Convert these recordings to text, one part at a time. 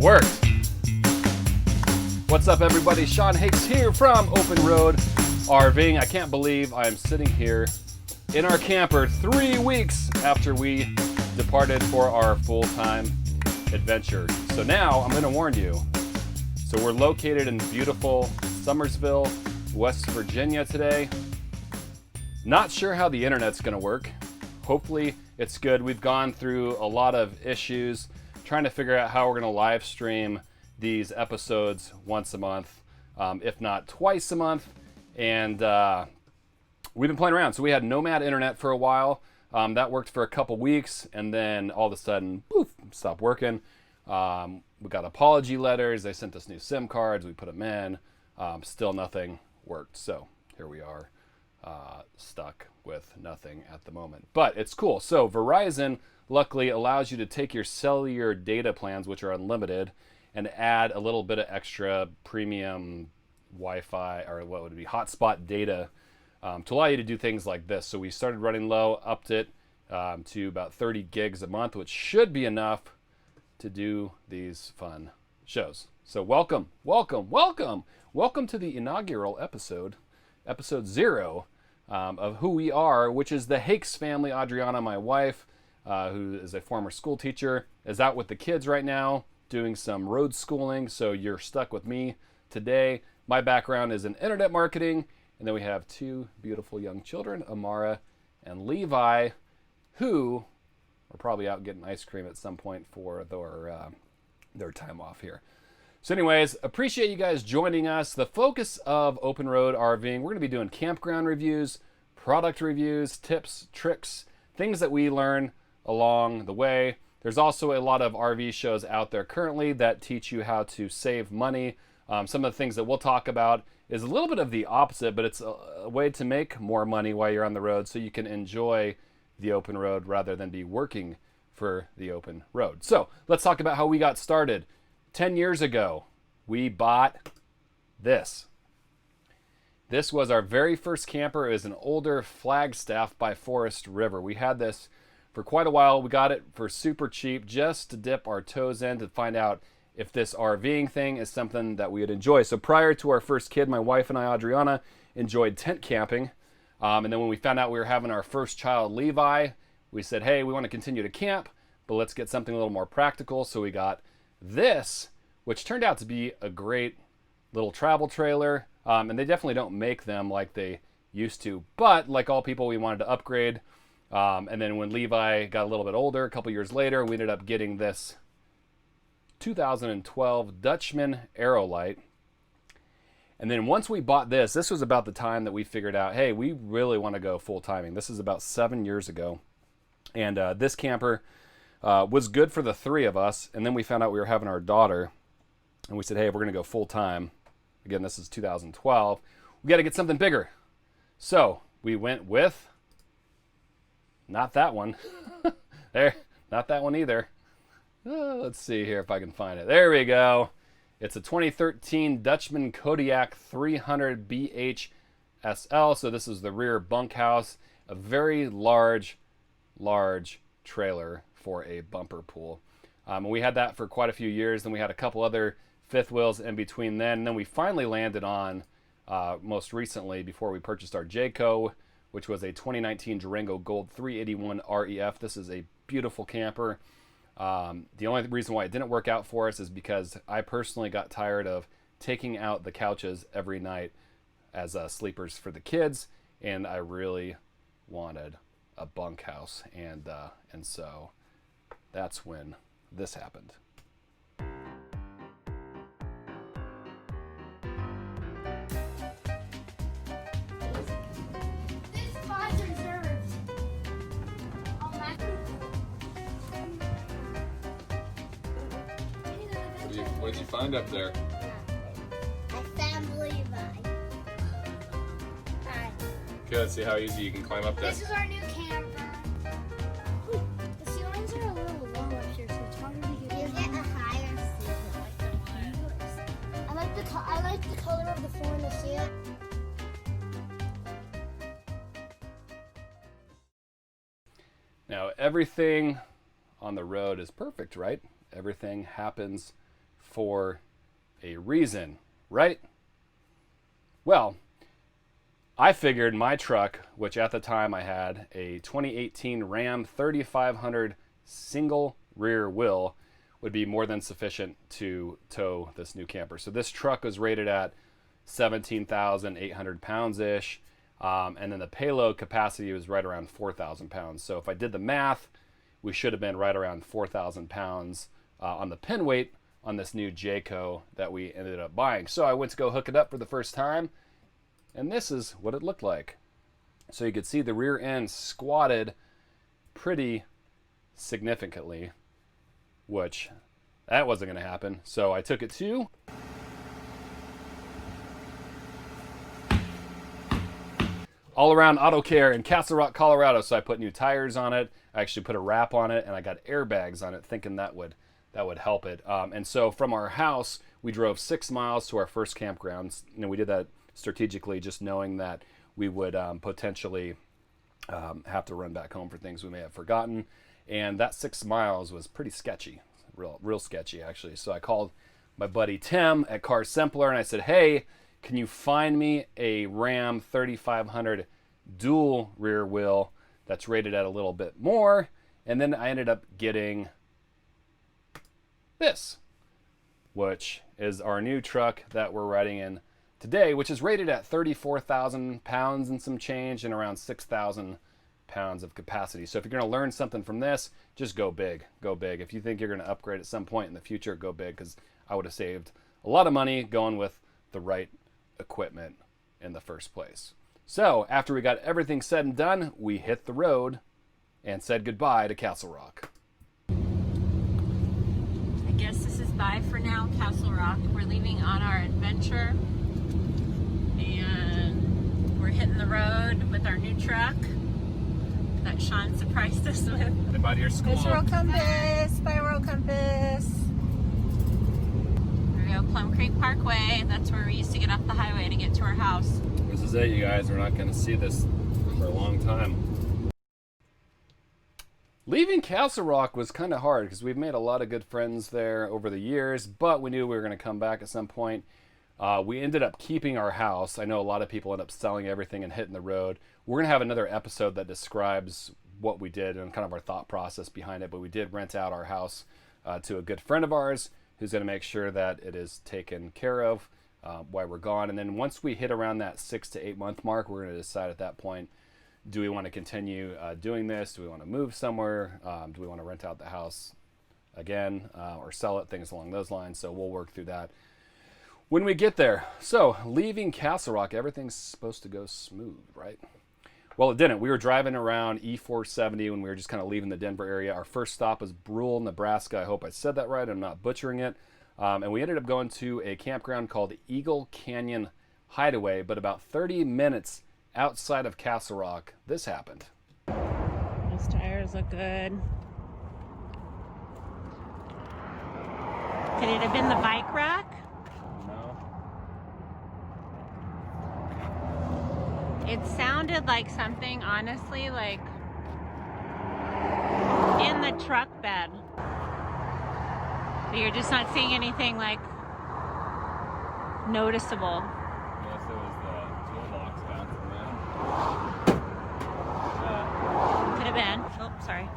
worked. What's up, everybody? Sean Hakes here from Open Road RVing. I can't believe I'm sitting here in our camper 3 weeks after we departed for our full-time adventure. So now I'm going to warn you. So we're located in beautiful Summersville, West Virginia today. Not sure how the internet's going to work. Hopefully it's good. We've gone through a lot of issues trying to figure out how we're going to live stream these episodes once a month, if not twice a month. And we've been playing around. So we had Nomad internet for a while. That worked for a couple weeks, and then all of a sudden, poof, stopped working. We got apology letters. They sent us new SIM cards. We put them in. Still nothing worked. So here we are, stuck with nothing at the moment. But it's cool. So Verizon luckily allows you to take your cellular data plans, which are unlimited, and add a little bit of extra premium Wi-Fi, or what would it be, hotspot data, to allow you to do things like this. So we started running low, upped it to about 30 gigs a month, which should be enough to do these fun shows. So welcome to the inaugural episode 0 of who we are, which is the Hakes family. Adriana, my wife, who is a former school teacher, is out with the kids right now doing some road schooling, so you're stuck with me today. My background is in internet marketing, and then we have two beautiful young children, Amara and Levi, who are probably out getting ice cream at some point for their time off here. So anyways, appreciate you guys joining us. The focus of Open Road RVing, we're going to be doing campground reviews, product reviews, tips, tricks, things that we learn along the way. There's also a lot of RV shows out there currently that teach you how to save money. Some of the things that we'll talk about is a little bit of the opposite, but it's a way to make more money while you're on the road so you can enjoy the open road rather than be working for the open road. So let's talk about how we got started. 10 years ago, we bought this. This was our very first camper. It was an older Flagstaff by Forest River. We had this for quite a while. We got it for super cheap just to dip our toes in to find out if this RVing thing is something that we would enjoy. So prior to our first kid, my wife and I, Adriana, enjoyed tent camping. And then when we found out we were having our first child, Levi, we said, hey, we want to continue to camp, but let's get something a little more practical. So we got this, which turned out to be a great little travel trailer. And they definitely don't make them like they used to. But like all people, we wanted to upgrade. And then when Levi got a little bit older, a couple years later, we ended up getting this 2012 Dutchman Aerolite. And then once we bought this was about the time that we figured out, hey, we really want to go full timing. This is about 7 years ago. And this camper was good for the three of us. And then we found out we were having our daughter. And we said, hey, we're going to go full time. Again, this is 2012. We got to get something bigger. So we went with, not that one. There, not that one either. Let's see here if I can find it. There we go. It's a 2013 Dutchman Kodiak 300 BHSL. So this is the rear bunkhouse, a very large trailer for a bumper pool. And we had that for quite a few years. Then we had a couple other fifth wheels in between then. And then we finally landed on, most recently, before we purchased our Jayco, which was a 2019 Durango Gold 381 REF. This is a beautiful camper. The only reason why it didn't work out for us is because I personally got tired of taking out the couches every night as sleepers for the kids, and I really wanted a bunkhouse, and so that's when this happened. What did you find up there? I found Levi. Hi. Okay, let's see how easy you can climb up there. This is our new camper. Ooh, the ceilings are a little low up here, so it's harder to get. You get a higher ceiling. I like the color of the floor and the ceiling. Now everything on the road is perfect, right? Everything happens for a reason, right? Well, I figured my truck, which at the time I had a 2018 Ram 3500 single rear wheel, would be more than sufficient to tow this new camper. So this truck was rated at 17,800 pounds-ish, and then the payload capacity was right around 4,000 pounds. So if I did the math, we should have been right around 4,000 pounds on the pin weight on this new Jayco that we ended up buying. So I went to go hook it up for the first time, and this is what it looked like. So you could see the rear end squatted pretty significantly, which that wasn't going to happen. So I took it to All Around Auto Care in Castle Rock, Colorado. So I put new tires on it. I actually put a wrap on it, and I got airbags on it, thinking that would help it. And so from our house, we drove 6 miles to our first campground. We did that strategically, just knowing that we would potentially have to run back home for things we may have forgotten. And that 6 miles was pretty sketchy, real sketchy actually. So I called my buddy Tim at Car Simpler, and I said, hey, can you find me a Ram 3500 dual rear wheel that's rated at a little bit more? And then I ended up getting this, which is our new truck that we're riding in today, which is rated at 34,000 pounds and some change and around 6,000 pounds of capacity. So if you're going to learn something from this, just go big. Go big. If you think you're going to upgrade at some point in the future, go big, because I would have saved a lot of money going with the right equipment in the first place. So after we got everything said and done, we hit the road and said goodbye to Castle Rock. I guess this is bye for now, Castle Rock. We're leaving on our adventure, and we're hitting the road with our new truck that Sean surprised us with. Goodbye to your school. There's World Compass. Bye, World Compass. We go Plum Creek Parkway. That's where we used to get off the highway to get to our house. This is it, you guys. We're not going to see this for a long time. Leaving Castle Rock was kind of hard because we've made a lot of good friends there over the years, but we knew we were going to come back at some point. We ended up keeping our house. I know a lot of people end up selling everything and hitting the road. We're going to have another episode that describes what we did and kind of our thought process behind it, but we did rent out our house to a good friend of ours who's going to make sure that it is taken care of while we're gone. And then once we hit around that 6 to 8 month mark, we're going to decide at that point, do we want to continue doing this? Do we want to move somewhere? Do we want to rent out the house again or sell it? Things along those lines. So we'll work through that when we get there. So leaving Castle Rock, everything's supposed to go smooth, right? Well, it didn't. We were driving around E470 when we were just kind of leaving the Denver area. Our first stop was Brule, Nebraska. I hope I said that right. I'm not butchering it. And we ended up going to a campground called Eagle Canyon Hideaway, but about 30 minutes outside of Castle Rock, this happened. Those tires look good. Could it have been the bike rack? No. It sounded like something, honestly, like in the truck bed. But you're just not seeing anything like noticeable. Yes, it was the toolbox bouncing around. Could have been. Oh, sorry.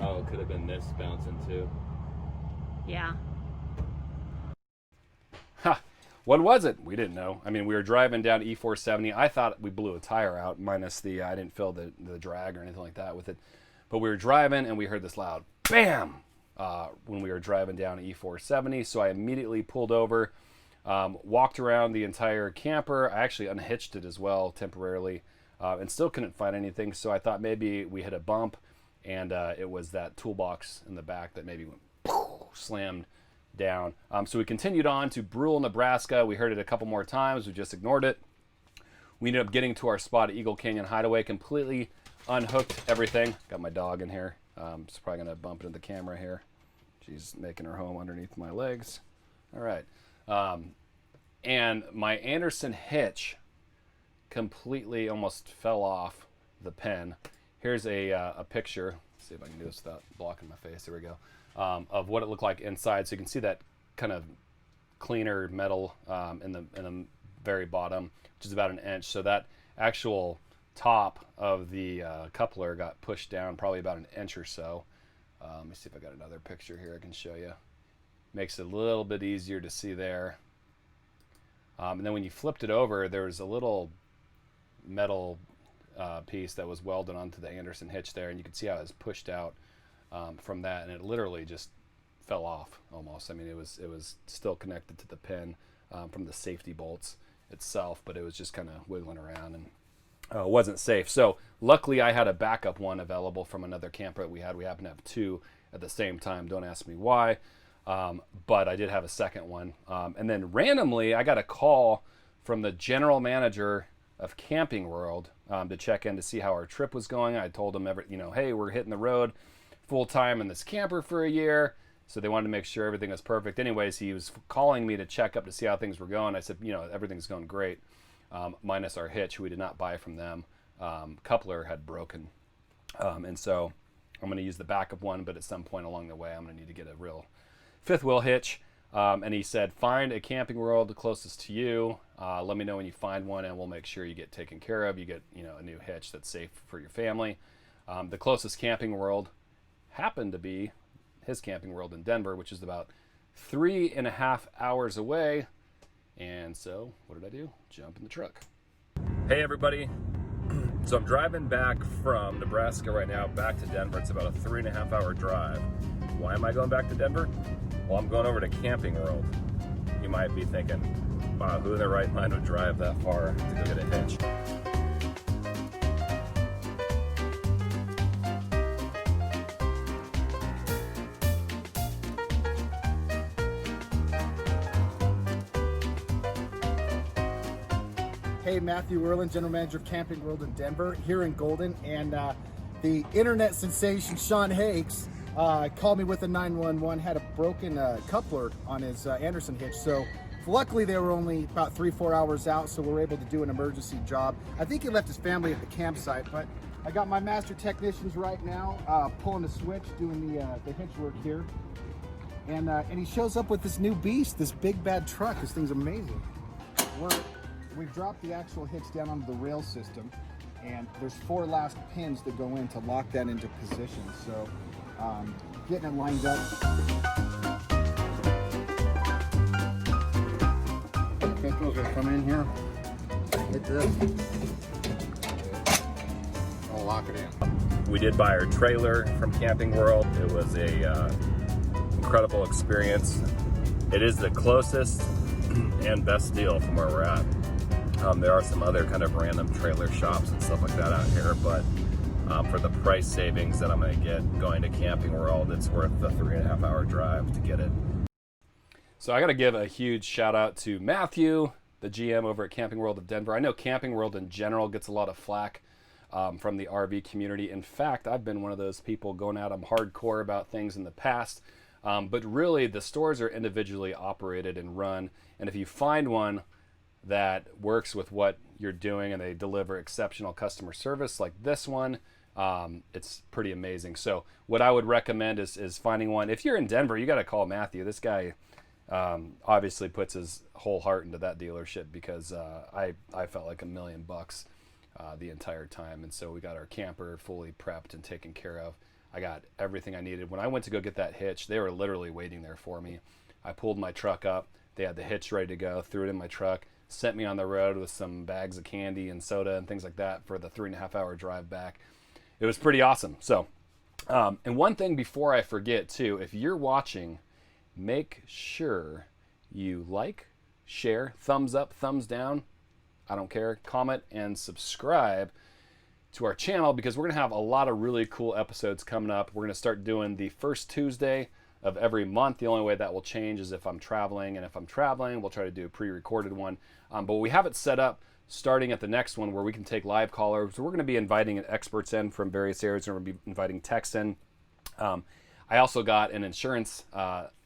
Oh, it could have been this bouncing too. Yeah. Ha! What was it? We didn't know. I mean, we were driving down E470. I thought we blew a tire out, minus the, I didn't feel the drag or anything like that with it. But we were driving and we heard this loud BAM! When we were driving down E470. So I immediately pulled over, walked around the entire camper. I actually unhitched it as well temporarily and still couldn't find anything. So I thought maybe we hit a bump and it was that toolbox in the back that maybe went slammed down. So we continued on to Brule, Nebraska. We heard it a couple more times. We just ignored it. We ended up getting to our spot at Eagle Canyon Hideaway, completely unhooked everything. Got my dog in here. It's probably going to bump into the camera here. She's making her home underneath my legs. All right. And my Anderson hitch completely almost fell off the pin. Here's a picture see if I can do this without blocking my face. There we go. Of what it looked like inside. So you can see that kind of cleaner metal in the very bottom, which is about 1 inch. So that actual top of the coupler got pushed down probably about 1 inch or so. Let me see if I got another picture here I can show you. Makes it a little bit easier to see there. And then when you flipped it over, there was a little metal piece that was welded onto the Anderson hitch there, and you can see how it was pushed out from that, and it literally just fell off almost. I mean, it was still connected to the pin from the safety bolts itself, but it was just kind of wiggling around and wasn't safe. So luckily I had a backup one available from another camper that we had. We happened to have 2 at the same time. Don't ask me why, but I did have a second one. And then randomly I got a call from the general manager of Camping World to check in to see how our trip was going. I told them, hey, we're hitting the road full time in this camper for a year. So they wanted to make sure everything was perfect. Anyways, he was calling me to check up to see how things were going. I said, everything's going great, minus our hitch, who we did not buy from them. Coupler had broken. And so I'm going to use the backup one, but at some point along the way, I'm going to need to get a real 5th wheel hitch. And he said, find a Camping World closest to you. Let me know when you find one, and we'll make sure you get taken care of. You get, a new hitch that's safe for your family. The closest Camping World happened to be his Camping World in Denver, which is about 3.5 hours away. And so what did I do? Jump in the truck. Hey everybody. So I'm driving back from Nebraska right now back to Denver. It's about a 3.5 hour drive. Why am I going back to Denver? Well, I'm going over to Camping World. You might be thinking, wow, who in their right mind would drive that far to go get a hitch? Hey, Matthew Erlin, General Manager of Camping World in Denver, here in Golden, and the internet sensation Sean Hakes called me with a 911, had a broken coupler on his Anderson hitch. So luckily they were only about 3-4 hours out, so we were able to do an emergency job. I think he left his family at the campsite, but I got my master technicians right now pulling the switch, doing the hitch work here. And he shows up with this new beast, this big bad truck. This thing's amazing. We've dropped the actual hitch down onto the rail system, and there's 4 last pins that go in to lock that into position. So getting it lined up. Pickles will come in here. Hit this. I'll lock it in. We did buy our trailer from Camping World. It was a incredible experience. It is the closest and best deal from where we're at. There are some other kind of random trailer shops and stuff like that out here, but for the price savings that I'm going to get going to Camping World, it's worth the 3.5 hour drive to get it. So I got to give a huge shout out to Matthew, the GM over at Camping World of Denver. I know Camping World in general gets a lot of flack from the RV community. In fact, I've been one of those people going at them hardcore about things in the past. But really, the stores are individually operated and run, and if you find one that works with what you're doing and they deliver exceptional customer service like this one, it's pretty amazing. So what I would recommend is finding one. If you're in Denver, you got to call Matthew. This guy obviously puts his whole heart into that dealership, because I felt like $1 million the entire time. And so we got our camper fully prepped and taken care of. I got everything I needed. When I went to go get that hitch, they were literally waiting there for me. I pulled my truck up. They had the hitch ready to go, threw it in my truck, sent me on the road with some bags of candy and soda and things like that for the 3.5 hour drive back. It was pretty awesome. So, and one thing before I forget too, if you're watching, make sure you like, share, thumbs up, thumbs down, I don't care, comment and subscribe to our channel, because we're going to have a lot of really cool episodes coming up. We're going to start doing the first Tuesday of every month. The only way that will change is if I'm traveling, and if I'm traveling, we'll try to do a pre-recorded one. But we have it set up starting at the next one where we can take live callers. So we're going to be inviting experts in from various areas. We're going to be inviting techs in. I also got an insurance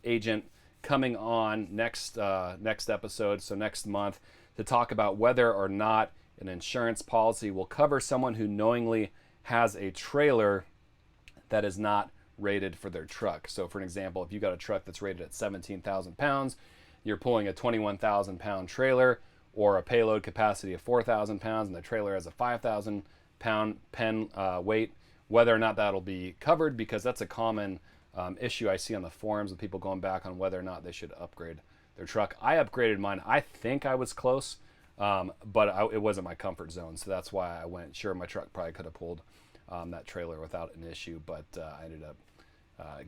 agent coming on next episode, so next month, to talk about whether or not an insurance policy will cover someone who knowingly has a trailer that is not rated for their truck. So for an example, if you got a truck that's rated at 17,000 pounds, you're pulling a 21,000 pound trailer or a payload capacity of 4,000 pounds and the trailer has a 5,000 pound pen weight, whether or not that'll be covered, because that's a common issue I see on the forums with people going back on whether or not they should upgrade their truck. I upgraded mine. I think I was close, but it wasn't my comfort zone. So that's why I went, sure, my truck probably could have pulled that trailer without an issue, but I ended up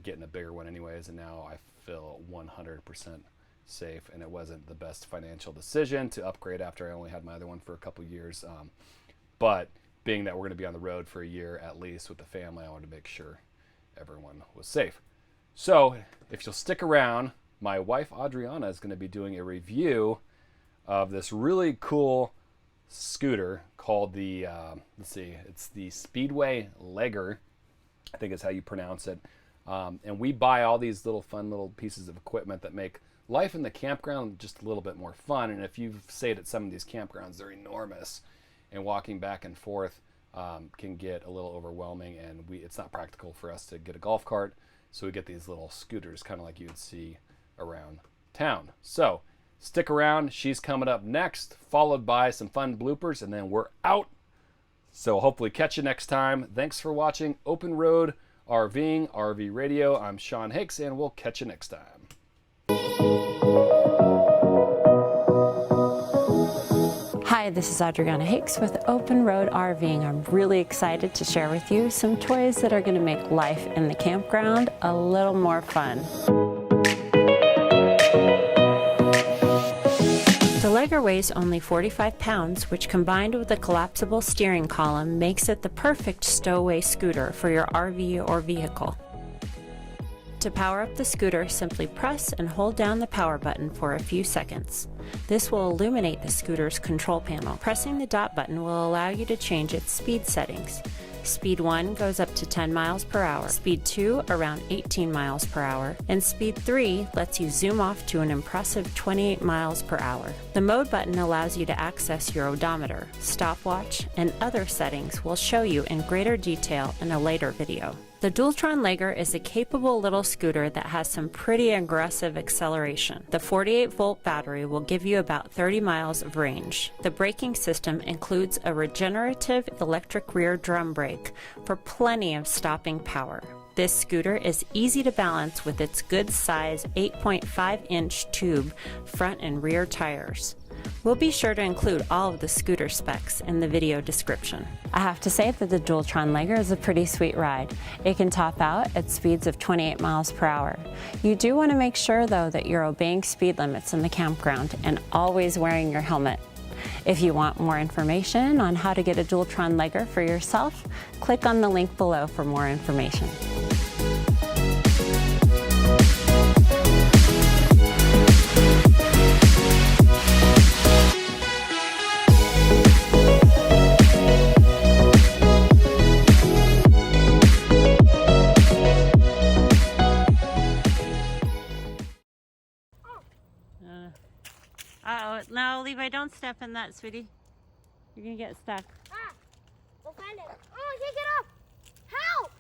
getting a bigger one anyways, and now I feel 100% safe, and it wasn't the best financial decision to upgrade after I only had my other one for a couple years. But being that we're going to be on the road for a year at least with the family, I wanted to make sure everyone was safe. So if you'll stick around, my wife Adriana is going to be doing a review of this really cool scooter called the let's see, it's the Speedway Legger, I think is how you pronounce it. And we buy all these little fun little pieces of equipment that make life in the campground just a little bit more fun. And if you've stayed at some of these campgrounds, they're enormous, and walking back and forth can get a little overwhelming, and it's not practical for us to get a golf cart, so we get these little scooters kind of like you would see around town. So stick around, she's coming up next, followed by some fun bloopers, and then we're out. So hopefully catch you next time. Thanks for watching Open Road RVing, RV Radio. I'm Sean Hakes, and we'll catch you next time. Hi, this is Adriana Hakes with Open Road RVing. I'm really excited to share with you some toys that are going to make life in the campground a little more fun. The Legger weighs only 45 pounds, which combined with a collapsible steering column makes it the perfect stowaway scooter for your RV or vehicle. To power up the scooter, simply press and hold down the power button for a few seconds. This will illuminate the scooter's control panel. Pressing the dot button will allow you to change its speed settings. Speed 1 goes up to 10 miles per hour, Speed 2 around 18 miles per hour, and Speed 3 lets you zoom off to an impressive 28 miles per hour. The mode button allows you to access your odometer, stopwatch, and other settings we'll show you in greater detail in a later video. The Dualtron Legger is a capable little scooter that has some pretty aggressive acceleration. The 48-volt battery will give you about 30 miles of range. The braking system includes a regenerative electric rear drum brake for plenty of stopping power. This scooter is easy to balance with its good size 8.5-inch tube front and rear tires. We'll be sure to include all of the scooter specs in the video description. I have to say that the Dualtron Legger is a pretty sweet ride. It can top out at speeds of 28 miles per hour. You do want to make sure though that you're obeying speed limits in the campground and always wearing your helmet. If you want more information on how to get a Dualtron Legger for yourself, click on the link below for more information. Uh-oh, no, Levi, don't step in that, sweetie. You're gonna get stuck. Ah! We'll find it. Oh, I can't get up! Help!